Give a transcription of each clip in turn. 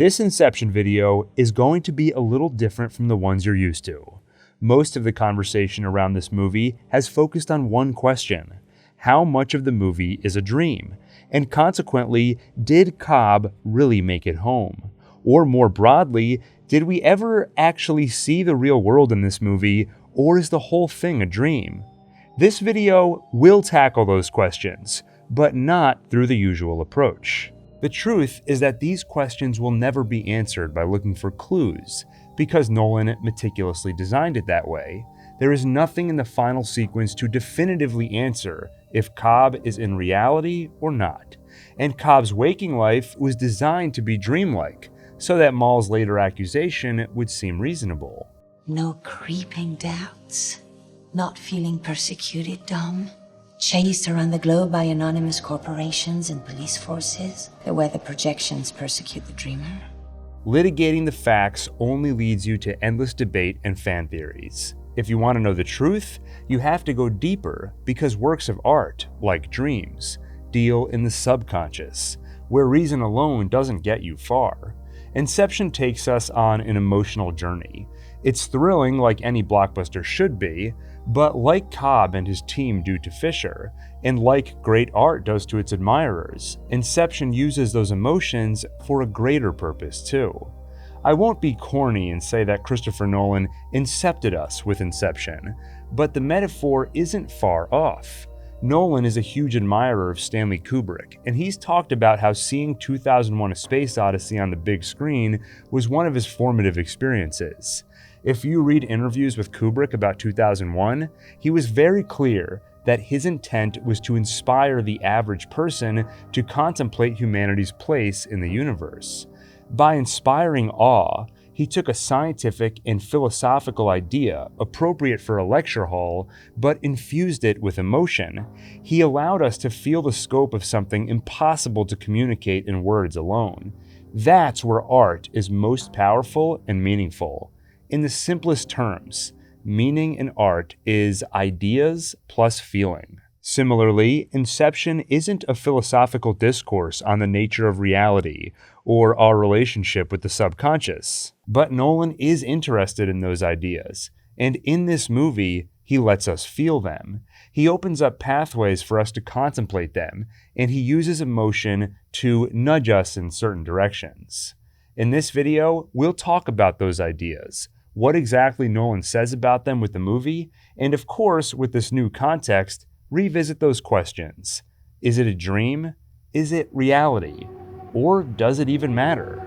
This Inception video is going to be a little different from the ones you're used to. Most of the conversation around this movie has focused on one question: how much of the movie is a dream? And consequently, did Cobb really make it home? Or more broadly, did we ever actually see the real world in this movie, or is the whole thing a dream? This video will tackle those questions, but not through the usual approach. The truth is that these questions will never be answered by looking for clues, because Nolan meticulously designed it that way. There is nothing in the final sequence to definitively answer if Cobb is in reality or not, and Cobb's waking life was designed to be dreamlike, so that Maul's later accusation would seem reasonable. No creeping doubts. Not feeling persecuted, Dom? Chased around the globe by anonymous corporations and police forces? The way the projections persecute the dreamer? Litigating the facts only leads you to endless debate and fan theories. If you want to know the truth, you have to go deeper, because works of art, like dreams, deal in the subconscious, where reason alone doesn't get you far. Inception takes us on an emotional journey. It's thrilling like any blockbuster should be, but like Cobb and his team do to Fisher, and like great art does to its admirers, Inception uses those emotions for a greater purpose too. I won't be corny and say that Christopher Nolan incepted us with Inception, but the metaphor isn't far off. Nolan is a huge admirer of Stanley Kubrick, and he's talked about how seeing 2001: A Space Odyssey on the big screen was one of his formative experiences. If you read interviews with Kubrick about 2001, he was very clear that his intent was to inspire the average person to contemplate humanity's place in the universe. By inspiring awe, he took a scientific and philosophical idea appropriate for a lecture hall, but infused it with emotion. He allowed us to feel the scope of something impossible to communicate in words alone. That's where art is most powerful and meaningful. In the simplest terms, meaning in art is ideas plus feeling. Similarly, Inception isn't a philosophical discourse on the nature of reality or our relationship with the subconscious. But Nolan is interested in those ideas, and in this movie, he lets us feel them. He opens up pathways for us to contemplate them, and he uses emotion to nudge us in certain directions. In this video, we'll talk about those ideas, what exactly Nolan says about them with the movie, and of course, with this new context, revisit those questions. Is it a dream? Is it reality? Or does it even matter?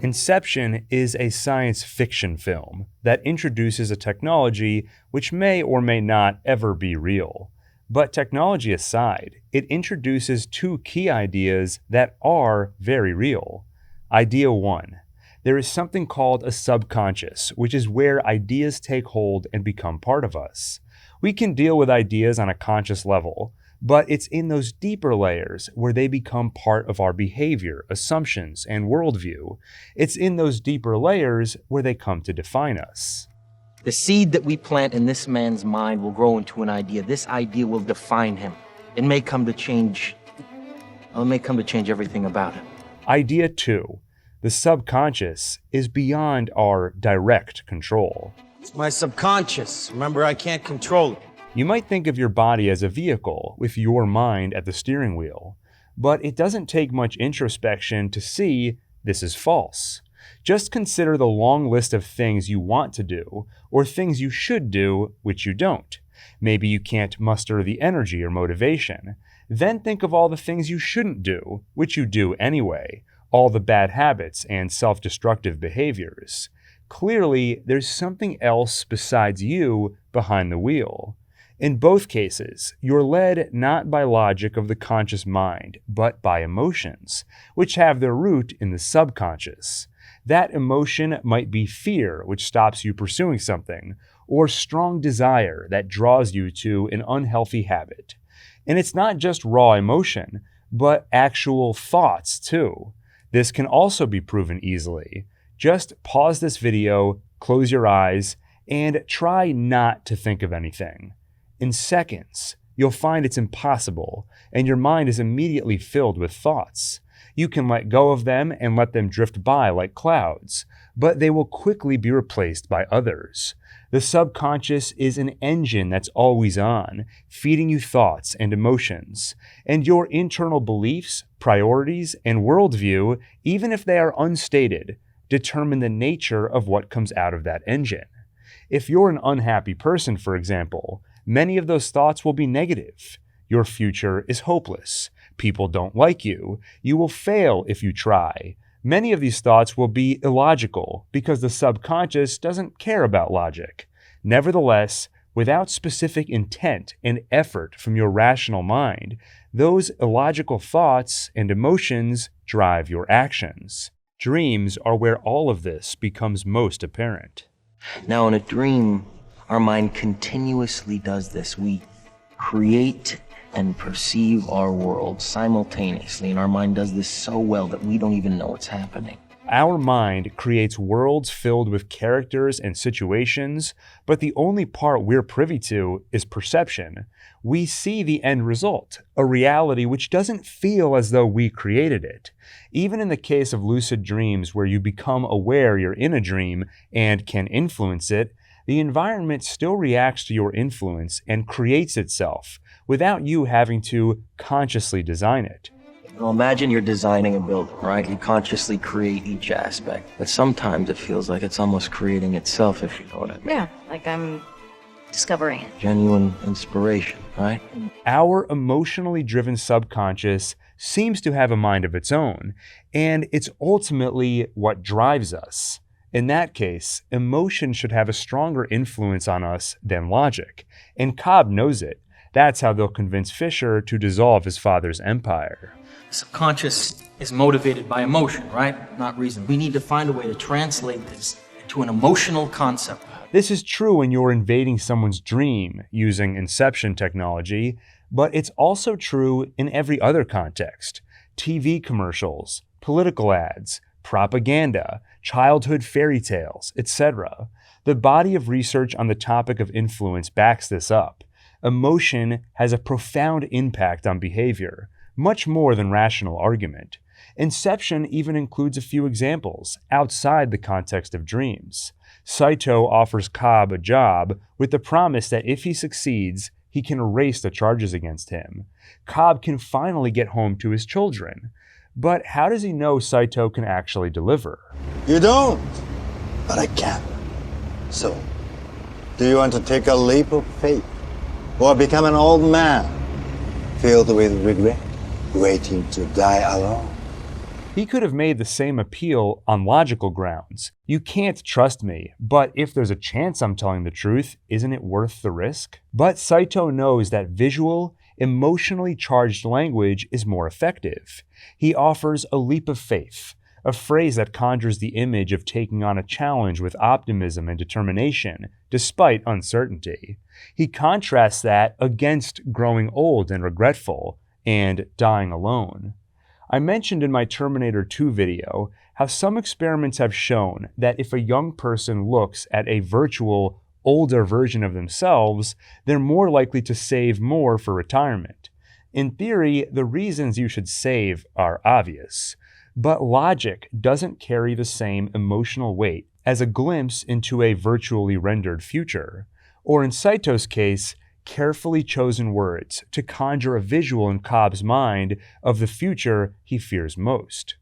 Inception is a science fiction film that introduces a technology which may or may not ever be real. But technology aside, it introduces two key ideas that are very real. Idea 1. There is something called a subconscious, which is where ideas take hold and become part of us. We can deal with ideas on a conscious level, but it's in those deeper layers where they become part of our behavior, assumptions, and worldview. It's in those deeper layers where they come to define us. The seed that we plant in this man's mind will grow into an idea. This idea will define him. It may come to change everything about him. Idea 2. The subconscious is beyond our direct control. It's my subconscious. Remember, I can't control it. You might think of your body as a vehicle with your mind at the steering wheel, but it doesn't take much introspection to see this is false. Just consider the long list of things you want to do, or things you should do, which you don't. Maybe you can't muster the energy or motivation. Then think of all the things you shouldn't do, which you do anyway, all the bad habits and self-destructive behaviors. Clearly, there's something else besides you behind the wheel. In both cases, you're led not by logic of the conscious mind, but by emotions, which have their root in the subconscious. That emotion might be fear, which stops you pursuing something, or strong desire that draws you to an unhealthy habit. And it's not just raw emotion, but actual thoughts too. This can also be proven easily. Just pause this video, close your eyes, and try not to think of anything. In seconds, you'll find it's impossible, and your mind is immediately filled with thoughts. You can let go of them and let them drift by like clouds, but they will quickly be replaced by others. The subconscious is an engine that's always on, feeding you thoughts and emotions. And your internal beliefs, priorities, and worldview, even if they are unstated, determine the nature of what comes out of that engine. If you're an unhappy person, for example, many of those thoughts will be negative. Your future is hopeless. People don't like you. You will fail if you try. Many of these thoughts will be illogical because the subconscious doesn't care about logic. Nevertheless, without specific intent and effort from your rational mind, those illogical thoughts and emotions drive your actions. Dreams are where all of this becomes most apparent. Now, in a dream, our mind continuously does this. We create and perceive our world simultaneously, and our mind does this so well that we don't even know what's happening. Our mind creates worlds filled with characters and situations, but the only part we're privy to is perception. We see the end result, a reality which doesn't feel as though we created it. Even in the case of lucid dreams where you become aware you're in a dream and can influence it, the environment still reacts to your influence and creates itself without you having to consciously design it. Well, imagine you're designing a building, right? You consciously create each aspect, but sometimes it feels like it's almost creating itself, if you know what I mean. Yeah, like I'm discovering it. Genuine inspiration, right? Our emotionally driven subconscious seems to have a mind of its own, and it's ultimately what drives us. In that case, emotion should have a stronger influence on us than logic, and Cobb knows it. That's how they'll convince Fisher to dissolve his father's empire. The subconscious is motivated by emotion, right? Not reason. We need to find a way to translate this into an emotional concept. This is true when you're invading someone's dream using Inception technology, but it's also true in every other context. TV commercials, political ads, propaganda, childhood fairy tales, etc. The body of research on the topic of influence backs this up. Emotion has a profound impact on behavior, much more than rational argument. Inception even includes a few examples outside the context of dreams. Saito offers Cobb a job with the promise that if he succeeds, he can erase the charges against him. Cobb can finally get home to his children. But how does he know Saito can actually deliver? You don't, but I can. So, do you want to take a leap of faith? Or become an old man, filled with regret, waiting to die alone? He could have made the same appeal on logical grounds. You can't trust me, but if there's a chance I'm telling the truth, isn't it worth the risk? But Saito knows that visual, emotionally charged language is more effective. He offers a leap of faith, a phrase that conjures the image of taking on a challenge with optimism and determination, despite uncertainty. He contrasts that against growing old and regretful, and dying alone. I mentioned in my Terminator 2 video how some experiments have shown that if a young person looks at a virtual, older version of themselves, they're more likely to save more for retirement. In theory, the reasons you should save are obvious, but logic doesn't carry the same emotional weight as a glimpse into a virtually rendered future, or in Saito's case, carefully chosen words to conjure a visual in Cobb's mind of the future he fears most.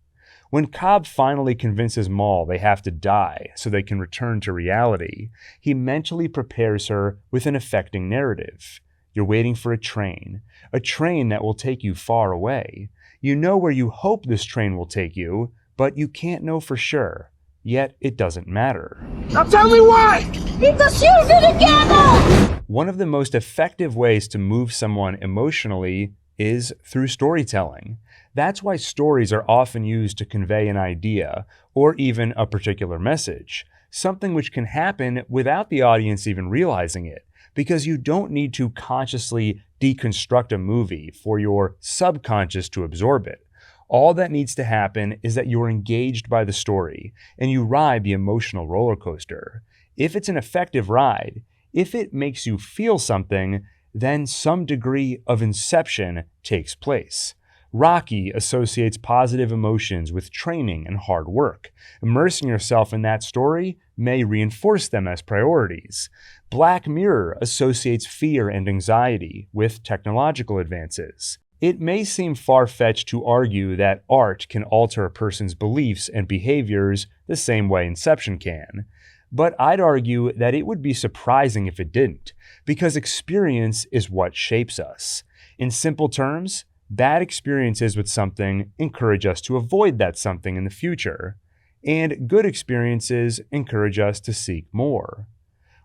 When Cobb finally convinces Maul they have to die so they can return to reality, he mentally prepares her with an affecting narrative. You're waiting for a train that will take you far away. You know where you hope this train will take you, but you can't know for sure. Yet it doesn't matter. Now tell me why! Because you're together! One of the most effective ways to move someone emotionally is through storytelling. That's why stories are often used to convey an idea or even a particular message, something which can happen without the audience even realizing it, because you don't need to consciously deconstruct a movie for your subconscious to absorb it. All that needs to happen is that you're engaged by the story and you ride the emotional roller coaster. If it's an effective ride, if it makes you feel something, then some degree of Inception takes place. Rocky associates positive emotions with training and hard work. Immersing yourself in that story may reinforce them as priorities. Black Mirror associates fear and anxiety with technological advances. It may seem far-fetched to argue that art can alter a person's beliefs and behaviors the same way Inception can, but I'd argue that it would be surprising if it didn't, because experience is what shapes us. In simple terms, bad experiences with something encourage us to avoid that something in the future, and good experiences encourage us to seek more.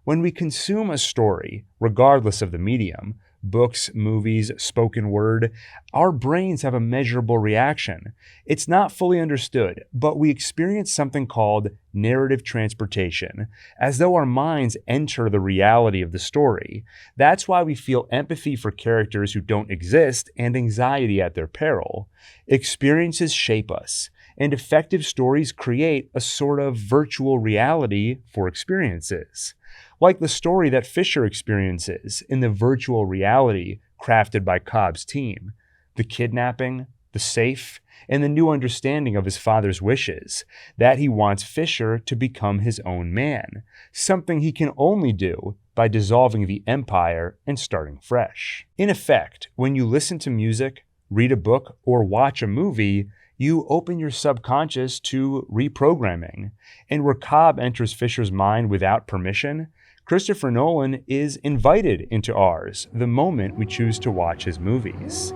When we consume a story, regardless of the medium, books, movies, spoken word, our brains have a measurable reaction. It's not fully understood, but we experience something called narrative transportation, as though our minds enter the reality of the story. That's why we feel empathy for characters who don't exist and anxiety at their peril. Experiences shape us, and effective stories create a sort of virtual reality for experiences. Like the story that Fisher experiences in the virtual reality crafted by Cobb's team. The kidnapping, the safe, and the new understanding of his father's wishes, that he wants Fisher to become his own man, something he can only do by dissolving the empire and starting fresh. In effect, when you listen to music, read a book, or watch a movie, you open your subconscious to reprogramming. And where Cobb enters Fisher's mind without permission, Christopher Nolan is invited into ours the moment we choose to watch his movies.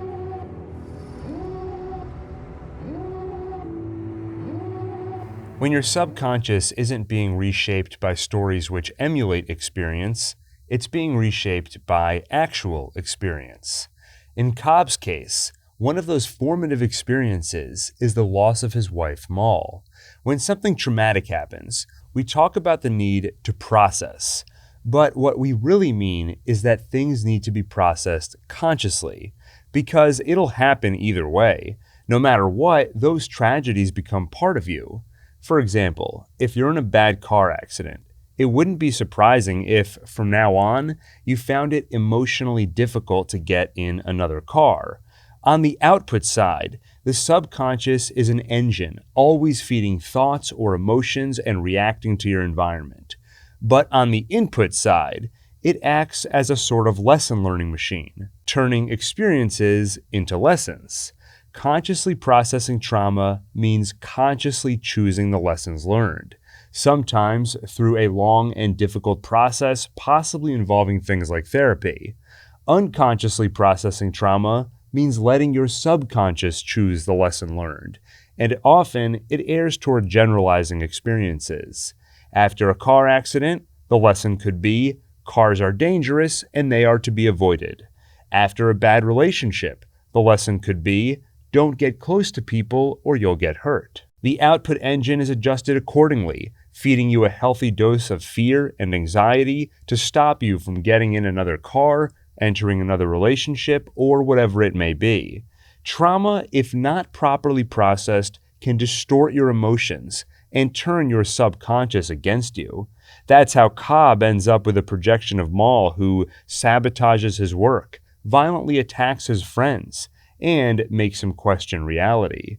When your subconscious isn't being reshaped by stories which emulate experience, it's being reshaped by actual experience. In Cobb's case, one of those formative experiences is the loss of his wife, Moll. When something traumatic happens, we talk about the need to process. But what we really mean is that things need to be processed consciously, because it'll happen either way. No matter what, those tragedies become part of you. For example, if you're in a bad car accident, it wouldn't be surprising if, from now on, you found it emotionally difficult to get in another car. On the output side, the subconscious is an engine, always feeding thoughts or emotions and reacting to your environment. But on the input side, it acts as a sort of lesson learning machine, turning experiences into lessons. Consciously processing trauma means consciously choosing the lessons learned, sometimes through a long and difficult process, possibly involving things like therapy. Unconsciously processing trauma means letting your subconscious choose the lesson learned, and often it errs toward generalizing experiences. After a car accident, the lesson could be, cars are dangerous and they are to be avoided. After a bad relationship, the lesson could be, don't get close to people or you'll get hurt. The output engine is adjusted accordingly, feeding you a healthy dose of fear and anxiety to stop you from getting in another car, entering another relationship, or whatever it may be. Trauma, if not properly processed, can distort your emotions and turn your subconscious against you. That's how Cobb ends up with a projection of Moll who sabotages his work, violently attacks his friends, and makes him question reality.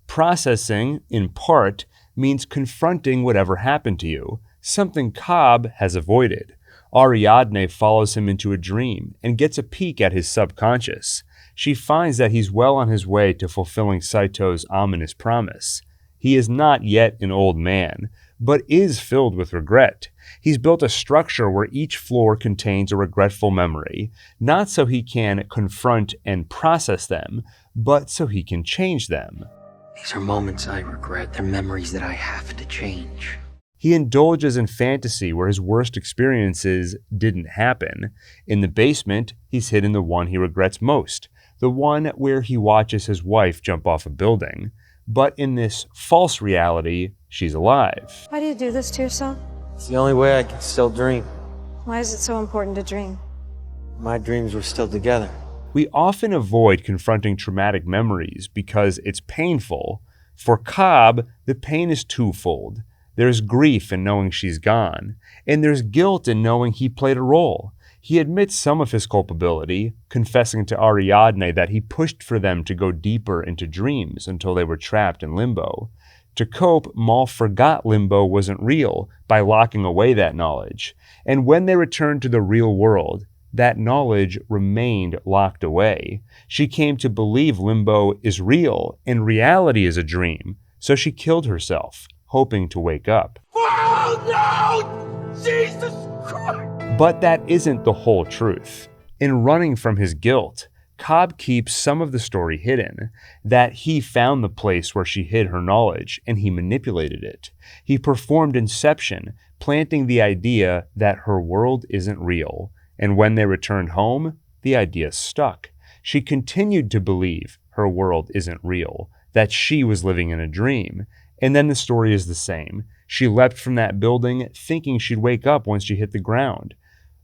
Processing, in part, means confronting whatever happened to you, something Cobb has avoided. Ariadne follows him into a dream and gets a peek at his subconscious. She finds that he's well on his way to fulfilling Saito's ominous promise. He is not yet an old man, but is filled with regret. He's built a structure where each floor contains a regretful memory, not so he can confront and process them, but so he can change them. These are moments I regret. They're memories that I have to change. He indulges in fantasy where his worst experiences didn't happen. In the basement, he's hidden the one he regrets most, the one where he watches his wife jump off a building. But in this false reality, she's alive. Why do you do this to yourself? It's the only way I can still dream. Why is it so important to dream? My dreams were still together. We often avoid confronting traumatic memories because it's painful. For Cobb, the pain is twofold. There's grief in knowing she's gone, and there's guilt in knowing he played a role. He admits some of his culpability, confessing to Ariadne that he pushed for them to go deeper into dreams until they were trapped in limbo. To cope, Mal forgot limbo wasn't real by locking away that knowledge, and when they returned to the real world, that knowledge remained locked away. She came to believe limbo is real and reality is a dream, so she killed herself, hoping to wake up. Oh no! Jesus Christ! But that isn't the whole truth. In running from his guilt, Cobb keeps some of the story hidden, that he found the place where she hid her knowledge and he manipulated it. He performed Inception, planting the idea that her world isn't real. And when they returned home, the idea stuck. She continued to believe her world isn't real, that she was living in a dream. And then the story is the same. She leapt from that building thinking she'd wake up once she hit the ground.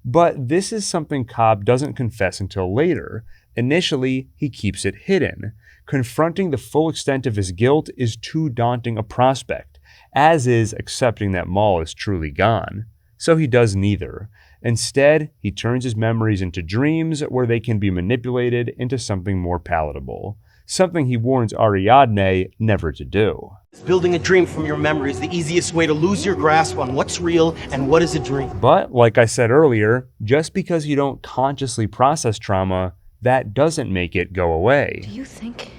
But this is something Cobb doesn't confess until later. Initially, he keeps it hidden. Confronting the full extent of his guilt is too daunting a prospect, as is accepting that Mal is truly gone. So he does neither. Instead, he turns his memories into dreams where they can be manipulated into something more palatable. Something he warns Ariadne never to do. Building a dream from your memory is the easiest way to lose your grasp on what's real and what is a dream. But, like I said earlier, just because you don't consciously process trauma, that doesn't make it go away. Do you think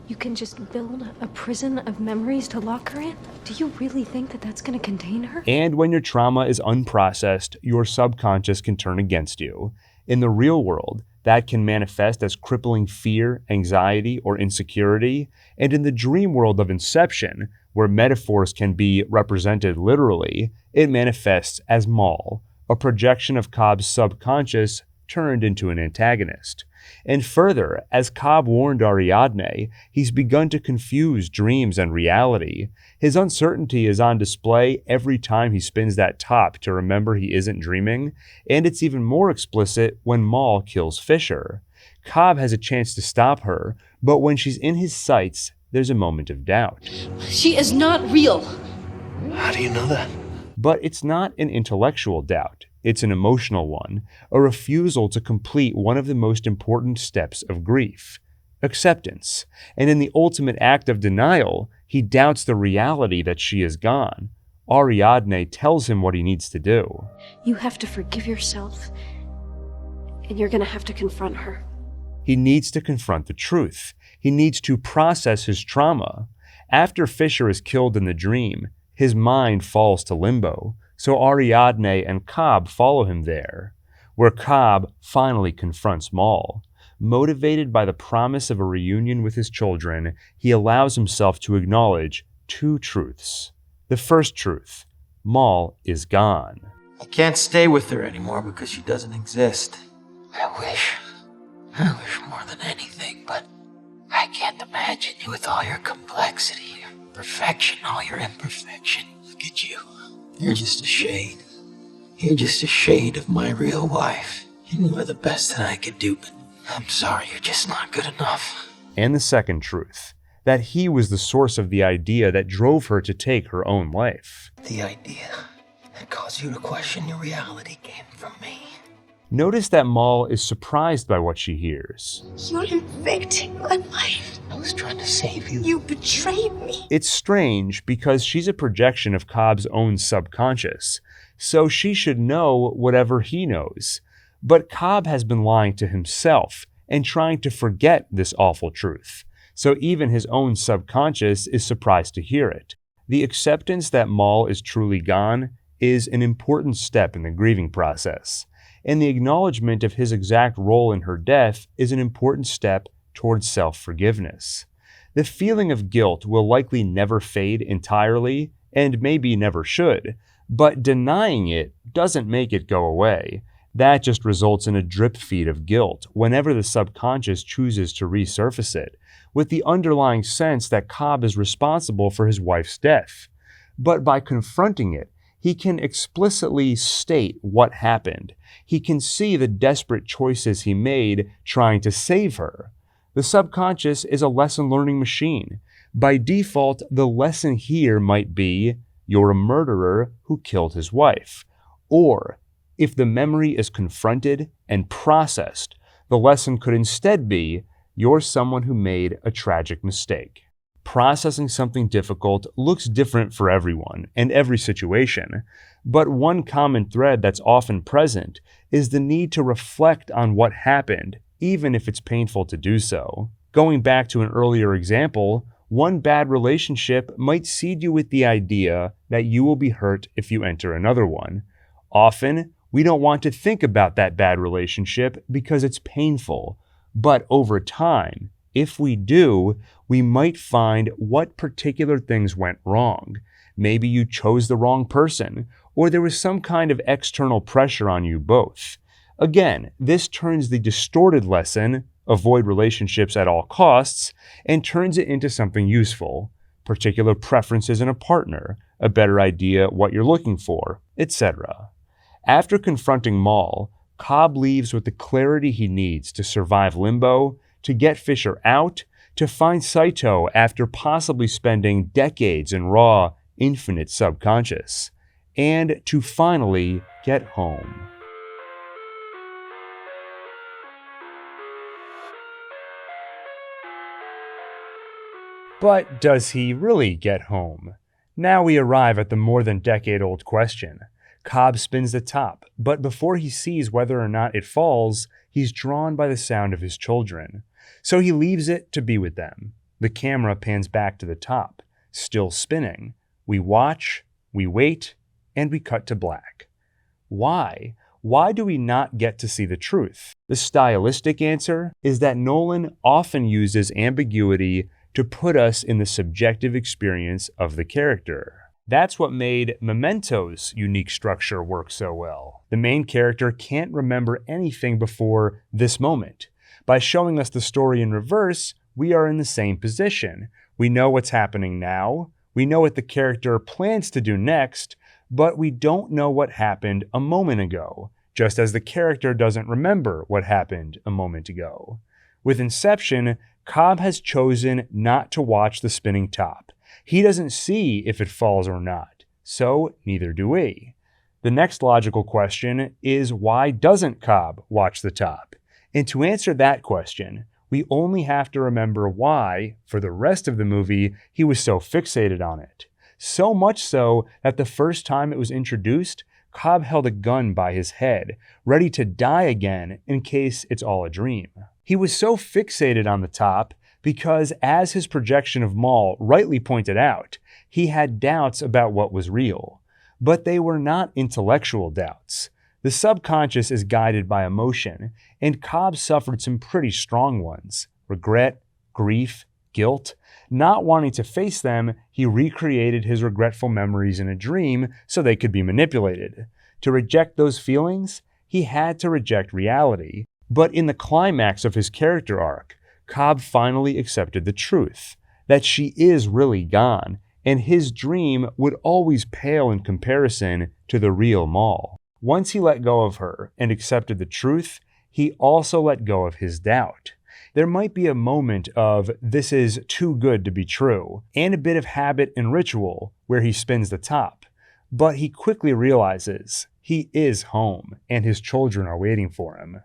you can just build a prison of memories to lock her in? Do you really think that that's going to contain her? And when your trauma is unprocessed, your subconscious can turn against you. In the real world, that can manifest as crippling fear, anxiety, or insecurity. And in the dream world of Inception, where metaphors can be represented literally, it manifests as Mal, a projection of Cobb's subconscious turned into an antagonist. And further, as Cobb warned Ariadne, he's begun to confuse dreams and reality. His uncertainty is on display every time he spins that top to remember he isn't dreaming, and it's even more explicit when Mal kills Fisher. Cobb has a chance to stop her, but when she's in his sights, there's a moment of doubt. She is not real. How do you know that? But it's not an intellectual doubt. It's an emotional one, a refusal to complete one of the most important steps of grief, acceptance. And in the ultimate act of denial, he doubts the reality that she is gone. Ariadne tells him what he needs to do. You have to forgive yourself, and you're going to have to confront her. He needs to confront the truth. He needs to process his trauma. After Fisher is killed in the dream, his mind falls to limbo. So Ariadne and Cobb follow him there, where Cobb finally confronts Mal. Motivated by the promise of a reunion with his children, he allows himself to acknowledge two truths. The first truth, Mal is gone. I can't stay with her anymore because she doesn't exist. I wish more than anything, but I can't imagine you with all your complexity, your perfection, all your imperfection. Look at you. You're just a shade. You're just a shade of my real wife. You were the best that I could do, but I'm sorry, you're just not good enough. And the second truth, that he was the source of the idea that drove her to take her own life. The idea that caused you to question your reality came from me. Notice that Mal is surprised by what she hears. You're infecting my mind. I was trying to save you. You betrayed me. It's strange because she's a projection of Cobb's own subconscious, so she should know whatever he knows. But Cobb has been lying to himself and trying to forget this awful truth, so even his own subconscious is surprised to hear it. The acceptance that Mal is truly gone is an important step in the grieving process, and the acknowledgement of his exact role in her death is an important step towards self-forgiveness. The feeling of guilt will likely never fade entirely, and maybe never should, but denying it doesn't make it go away. That just results in a drip feed of guilt whenever the subconscious chooses to resurface it, with the underlying sense that Cobb is responsible for his wife's death. But by confronting it, he can explicitly state what happened. He can see the desperate choices he made trying to save her. The subconscious is a lesson-learning machine. By default, the lesson here might be, you're a murderer who killed his wife. Or, If the memory is confronted and processed, the lesson could instead be, you're someone who made a tragic mistake. Processing something difficult looks different for everyone and every situation, but one common thread that's often present is the need to reflect on what happened, even if it's painful to do so. Going back to an earlier example, one bad relationship might seed you with the idea that you will be hurt if you enter another one. Often, we don't want to think about that bad relationship because it's painful, but over time, if we do, we might find what particular things went wrong. Maybe you chose the wrong person, or there was some kind of external pressure on you both. Again, this turns the distorted lesson, avoid relationships at all costs, and turns it into something useful. Particular preferences in a partner, a better idea what you're looking for, etc. After confronting Maul, Cobb leaves with the clarity he needs to survive Limbo, to get Fisher out, to find Saito after possibly spending decades in raw, infinite subconscious, and to finally get home. But does he really get home? Now we arrive at the more than decade-old question. Cobb spins the top, but before he sees whether or not it falls, he's drawn by the sound of his children. So he leaves it to be with them. The camera pans back to the top, still spinning. We watch, we wait, and we cut to black. Why? Why do we not get to see the truth? The stylistic answer is that Nolan often uses ambiguity to put us in the subjective experience of the character. That's what made Memento's unique structure work so well. The main character can't remember anything before this moment. By showing us the story in reverse, we are in the same position. We know what's happening now, we know what the character plans to do next, but we don't know what happened a moment ago, just as the character doesn't remember what happened a moment ago. With Inception, Cobb has chosen not to watch the spinning top. He doesn't see if it falls or not, so neither do we. The next logical question is, why doesn't Cobb watch the top? And to answer that question, we only have to remember why, for the rest of the movie, he was so fixated on it. So much so that the first time it was introduced, Cobb held a gun by his head, ready to die again in case it's all a dream. He was so fixated on the top because, as his projection of Maul rightly pointed out, he had doubts about what was real. But they were not intellectual doubts. The subconscious is guided by emotion, and Cobb suffered some pretty strong ones: regret, grief, guilt. Not wanting to face them, he recreated his regretful memories in a dream so they could be manipulated. To reject those feelings, he had to reject reality. But in the climax of his character arc, Cobb finally accepted the truth, that she is really gone, and his dream would always pale in comparison to the real Maul. Once he let go of her and accepted the truth, he also let go of his doubt. There might be a moment of "this is too good to be true" and a bit of habit and ritual where he spins the top, but he quickly realizes he is home and his children are waiting for him.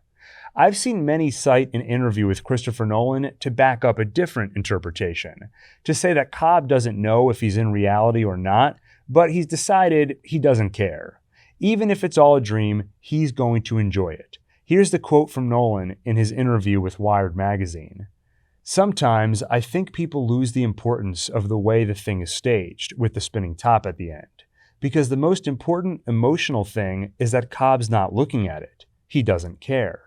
I've seen many cite an interview with Christopher Nolan to back up a different interpretation, to say that Cobb doesn't know if he's in reality or not, but he's decided he doesn't care. Even if it's all a dream, he's going to enjoy it. Here's the quote from Nolan in his interview with Wired magazine. "Sometimes I think people lose the importance of the way the thing is staged, with the spinning top at the end, because the most important emotional thing is that Cobb's not looking at it. He doesn't care."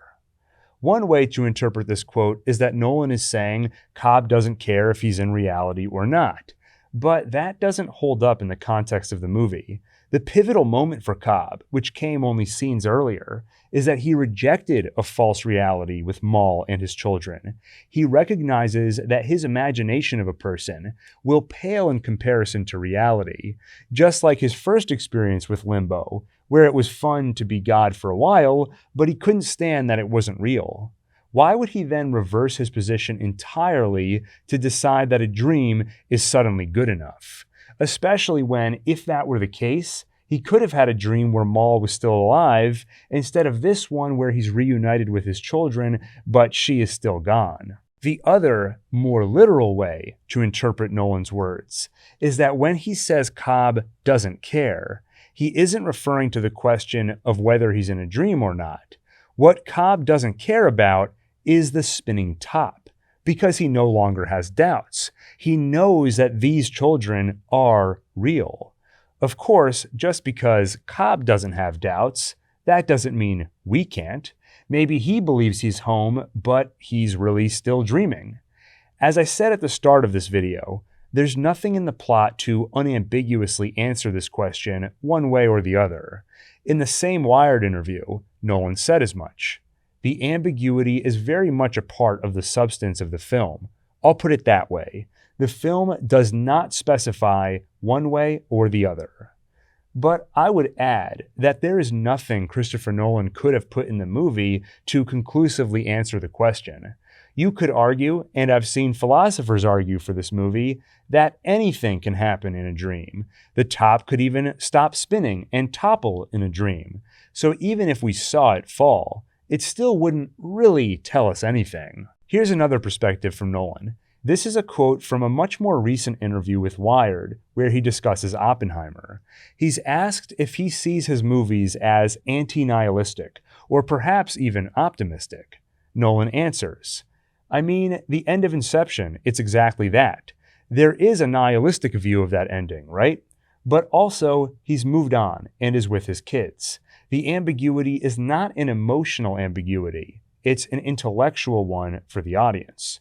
One way to interpret this quote is that Nolan is saying Cobb doesn't care if he's in reality or not, but that doesn't hold up in the context of the movie. The pivotal moment for Cobb, which came only scenes earlier, is that he rejected a false reality with Maul and his children. He recognizes that his imagination of a person will pale in comparison to reality, just like his first experience with Limbo, where it was fun to be God for a while, but he couldn't stand that it wasn't real. Why would he then reverse his position entirely to decide that a dream is suddenly good enough? Especially when, if that were the case, he He could have had a dream where Maul was still alive, instead of this one where he's reunited with his children, but she is still gone. The other, more literal way to interpret Nolan's words is that when he says Cobb doesn't care, he isn't referring to the question of whether he's in a dream or not. What Cobb doesn't care about is the spinning top, because he no longer has doubts. He knows that these children are real. Of course, just because Cobb doesn't have doubts, that doesn't mean we can't. Maybe he believes he's home, but he's really still dreaming. As I said at the start of this video, there's nothing in the plot to unambiguously answer this question one way or the other. In the same Wired interview, Nolan said as much. The ambiguity is very much a part of the substance of the film. I'll put it that way. The film does not specify one way or the other. But I would add that there is nothing Christopher Nolan could have put in the movie to conclusively answer the question. You could argue, and I've seen philosophers argue for this movie, that anything can happen in a dream. The top could even stop spinning and topple in a dream. So even if we saw it fall, it still wouldn't really tell us anything. Here's another perspective from Nolan. This is a quote from a much more recent interview with Wired, where he discusses Oppenheimer. He's asked if he sees his movies as anti-nihilistic, or perhaps even optimistic. Nolan answers, I mean, the end of Inception, it's exactly that. There is a nihilistic view of that ending, right? But also, he's moved on and is with his kids. The ambiguity is not an emotional ambiguity. It's an intellectual one for the audience.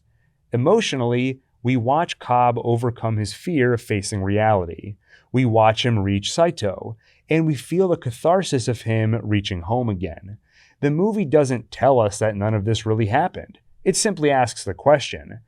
Emotionally, we watch Cobb overcome his fear of facing reality. We watch him reach Saito, and we feel the catharsis of him reaching home again. The movie doesn't tell us that none of this really happened. It simply asks the question.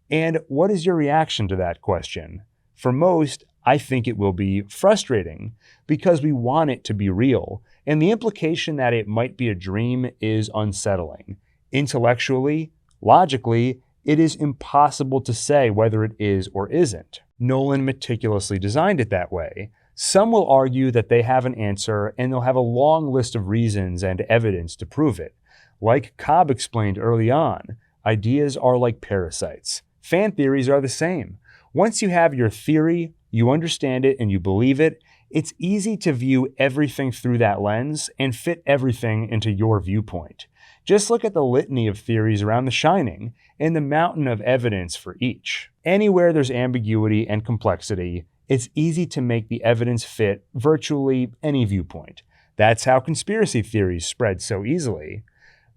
And what is your reaction to that question? For most, I think it will be frustrating, because we want it to be real, and the implication that it might be a dream is unsettling. Intellectually, logically, it is impossible to say whether it is or isn't. Nolan meticulously designed it that way. Some will argue that they have an answer and they'll have a long list of reasons and evidence to prove it. Like Cobb explained early on, ideas are like parasites. Fan theories are the same. Once you have your theory, you understand it and you believe it, it's easy to view everything through that lens and fit everything into your viewpoint. Just look at the litany of theories around The Shining and the mountain of evidence for each. Anywhere there's ambiguity and complexity, it's easy to make the evidence fit virtually any viewpoint. That's how conspiracy theories spread so easily.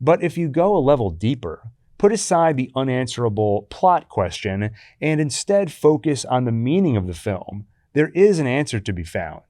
But if you go a level deeper, put aside the unanswerable plot question and instead focus on the meaning of the film, there is an answer to be found.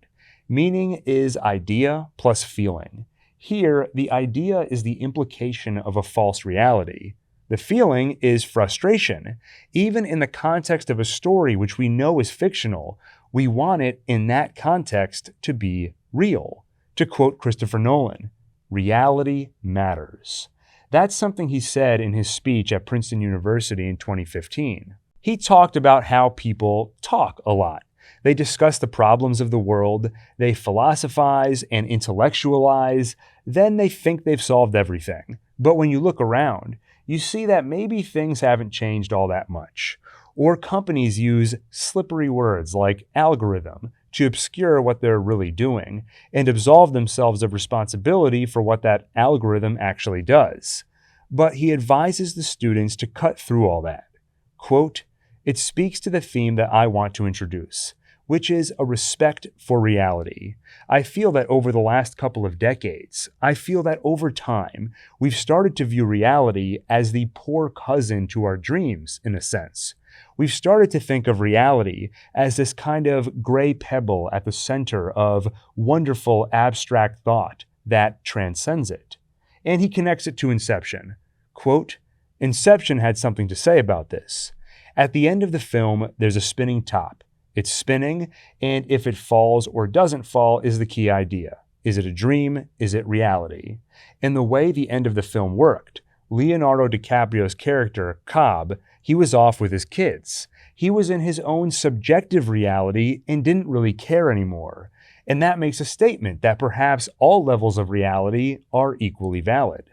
Meaning is idea plus feeling. Here, the idea is the implication of a false reality. The feeling is frustration. Even in the context of a story which we know is fictional, we want it in that context to be real. To quote Christopher Nolan, reality matters. That's something he said in his speech at Princeton University in 2015. He talked about how people talk a lot. They discuss the problems of the world, they philosophize and intellectualize, then they think they've solved everything. But when you look around, you see that maybe things haven't changed all that much. Or companies use slippery words like algorithm to obscure what they're really doing and absolve themselves of responsibility for what that algorithm actually does. But he advises the students to cut through all that. Quote, it speaks to the theme that I want to introduce, which is a respect for reality. I feel that over the last couple of decades, I feel that over time, we've started to view reality as the poor cousin to our dreams, in a sense. We've started to think of reality as this kind of gray pebble at the center of wonderful abstract thought that transcends it. And he connects it to Inception. Quote, Inception had something to say about this. At the end of the film, there's a spinning top. It's spinning, and if it falls or doesn't fall is the key idea. Is it a dream? Is it reality? And the way the end of the film worked, Leonardo DiCaprio's character, Cobb, he was off with his kids. He was in his own subjective reality and didn't really care anymore. And that makes a statement that perhaps all levels of reality are equally valid.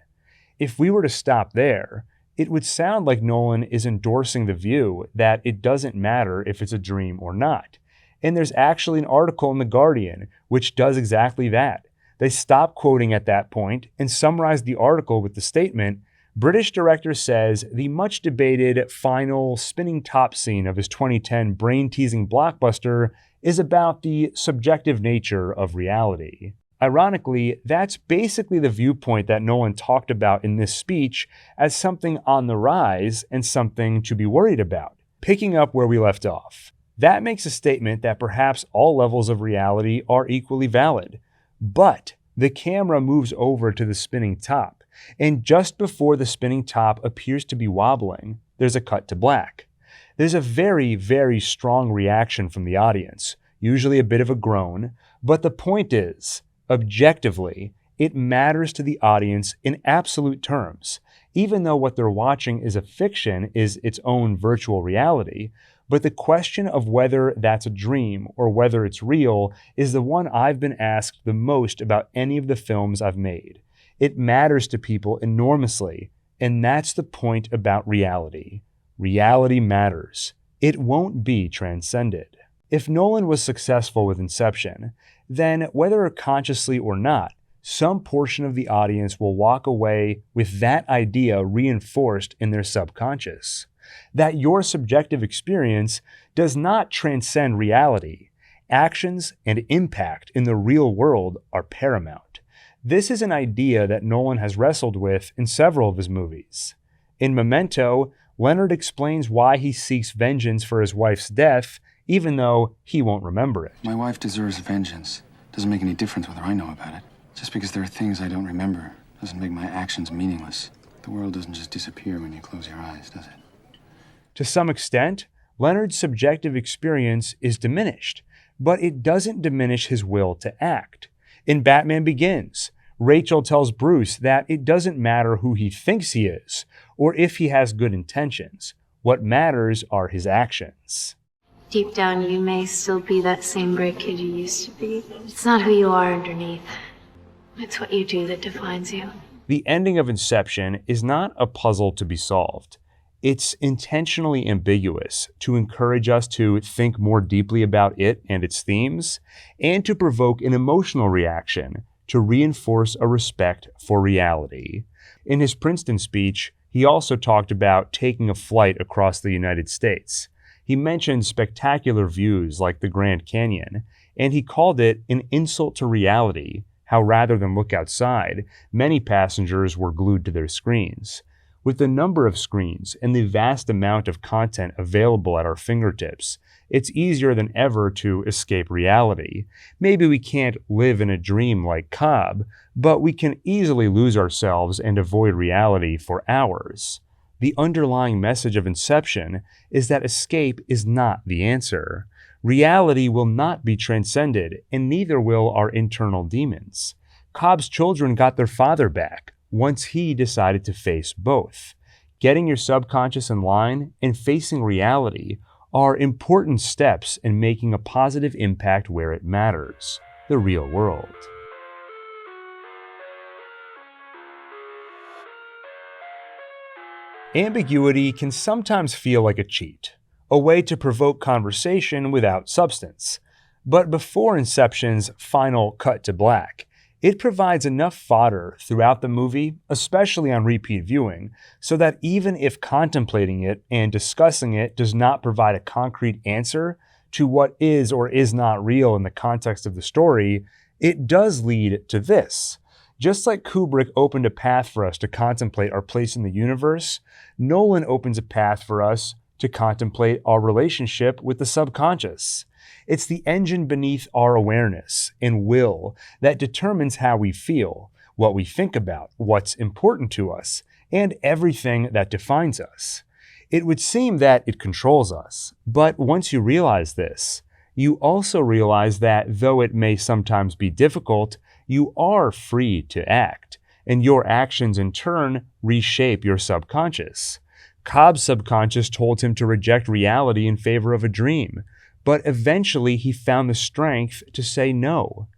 If we were to stop there, it would sound like Nolan is endorsing the view that it doesn't matter if it's a dream or not. And there's actually an article in The Guardian which does exactly that. They stop quoting at that point and summarize the article with the statement, British director says the much debated final spinning top scene of his 2010 brain-teasing blockbuster is about the subjective nature of reality. Ironically, that's basically the viewpoint that Nolan talked about in this speech as something on the rise and something to be worried about, picking up where we left off. That makes a statement that perhaps all levels of reality are equally valid. But the camera moves over to the spinning top, and just before the spinning top appears to be wobbling, there's a cut to black. There's a very, very strong reaction from the audience, usually a bit of a groan, but the point is, objectively, it matters to the audience in absolute terms, even though what they're watching is a fiction, is its own virtual reality. But the question of whether that's a dream or whether it's real is the one I've been asked the most about any of the films I've made. It matters to people enormously, and that's the point about reality. Reality matters. It won't be transcended. If Nolan was successful with Inception, then whether consciously or not, some portion of the audience will walk away with that idea reinforced in their subconscious. That your subjective experience does not transcend reality. Actions and impact in the real world are paramount. This is an idea that Nolan has wrestled with in several of his movies. In Memento, Leonard explains why he seeks vengeance for his wife's death, even though he won't remember it. My wife deserves vengeance. Doesn't make any difference whether I know about it. Just because there are things I don't remember doesn't make my actions meaningless. The world doesn't just disappear when you close your eyes, does it? To some extent, Leonard's subjective experience is diminished, but it doesn't diminish his will to act. In Batman Begins, Rachel tells Bruce that it doesn't matter who he thinks he is, or if he has good intentions. What matters are his actions. Deep down, you may still be that same great kid you used to be. It's not who you are underneath. It's what you do that defines you. The ending of Inception is not a puzzle to be solved. It's intentionally ambiguous to encourage us to think more deeply about it and its themes, and to provoke an emotional reaction to reinforce a respect for reality. In his Princeton speech, he also talked about taking a flight across the United States. He mentioned spectacular views like the Grand Canyon, and he called it an insult to reality, how rather than look outside, many passengers were glued to their screens. With the number of screens and the vast amount of content available at our fingertips, it's easier than ever to escape reality. Maybe we can't live in a dream like Cobb, but we can easily lose ourselves and avoid reality for hours. The underlying message of Inception is that escape is not the answer. Reality will not be transcended, and neither will our internal demons. Cobb's children got their father back once he decided to face both. Getting your subconscious in line and facing reality are important steps in making a positive impact where it matters, the real world. Ambiguity can sometimes feel like a cheat, a way to provoke conversation without substance. But before Inception's final cut to black, it provides enough fodder throughout the movie, especially on repeat viewing, so that even if contemplating it and discussing it does not provide a concrete answer to what is or is not real in the context of the story, it does lead to this. Just like Kubrick opened a path for us to contemplate our place in the universe, Nolan opens a path for us to contemplate our relationship with the subconscious. It's the engine beneath our awareness and will that determines how we feel, what we think about, what's important to us, and everything that defines us. It would seem that it controls us, but once you realize this, you also realize that though it may sometimes be difficult, you are free to act, and your actions in turn reshape your subconscious. Cobb's subconscious told him to reject reality in favor of a dream, but eventually he found the strength to say no.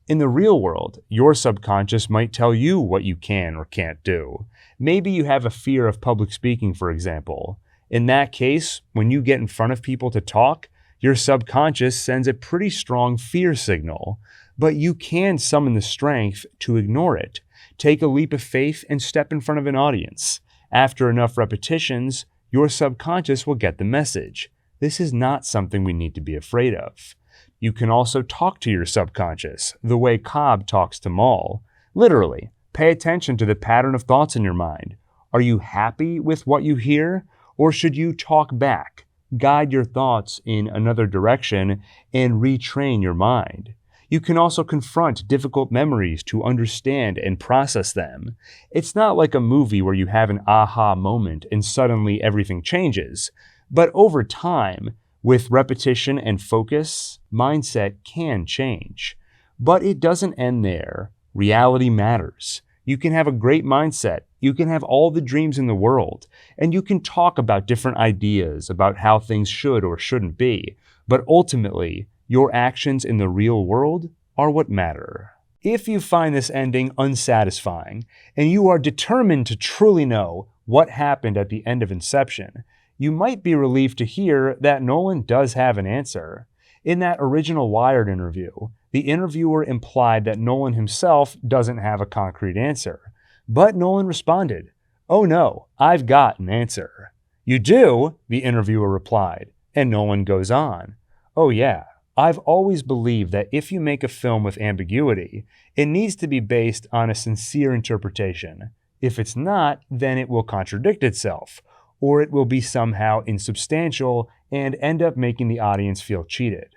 In the real world, your subconscious might tell you what you can or can't do. Maybe you have a fear of public speaking, for example. In that case, when you get in front of people to talk, your subconscious sends a pretty strong fear signal. But you can summon the strength to ignore it. Take a leap of faith and step in front of an audience. After enough repetitions, your subconscious will get the message. This is not something we need to be afraid of. You can also talk to your subconscious, the way Cobb talks to Maul. Literally, pay attention to the pattern of thoughts in your mind. Are you happy with what you hear? Or should you talk back, guide your thoughts in another direction, and retrain your mind? You can also confront difficult memories to understand and process them. It's not like a movie where you have an aha moment and suddenly everything changes. But over time, with repetition and focus, mindset can change. But it doesn't end there. Reality matters. You can have a great mindset, you can have all the dreams in the world, and you can talk about different ideas about how things should or shouldn't be. But ultimately, your actions in the real world are what matter. If you find this ending unsatisfying, and you are determined to truly know what happened at the end of Inception, you might be relieved to hear that Nolan does have an answer. In that original Wired interview, the interviewer implied that Nolan himself doesn't have a concrete answer. But Nolan responded, "Oh no, I've got an answer." "You do?" the interviewer replied, and Nolan goes on, "Oh yeah, I've always believed that if you make a film with ambiguity, it needs to be based on a sincere interpretation. If it's not, then it will contradict itself, or it will be somehow insubstantial and end up making the audience feel cheated."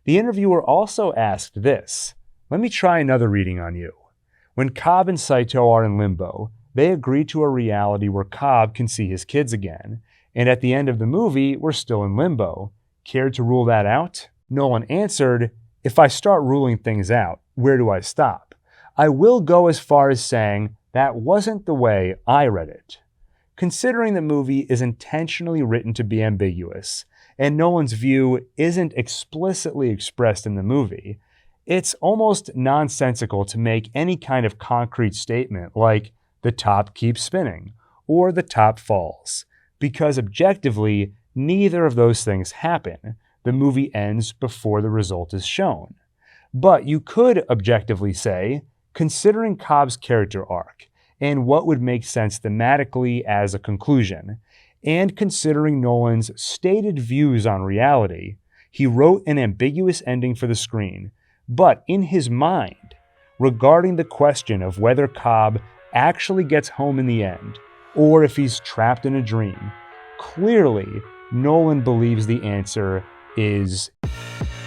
The interviewer also asked this. Let me try another reading on you. When Cobb and Saito are in limbo, they agree to a reality where Cobb can see his kids again, and at the end of the movie, we're still in limbo. Care to rule that out? Nolan answered, "If I start ruling things out, where do I stop? I will go as far as saying that wasn't the way I read it." Considering the movie is intentionally written to be ambiguous, and Nolan's view isn't explicitly expressed in the movie, it's almost nonsensical to make any kind of concrete statement like the top keeps spinning or the top falls, because objectively, neither of those things happen. The movie ends before the result is shown. But you could objectively say, considering Cobb's character arc and what would make sense thematically as a conclusion, and considering Nolan's stated views on reality, he wrote an ambiguous ending for the screen, but in his mind, regarding the question of whether Cobb actually gets home in the end, or if he's trapped in a dream, clearly Nolan believes the answer is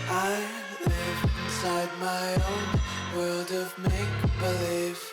I live inside my own world of make-believe.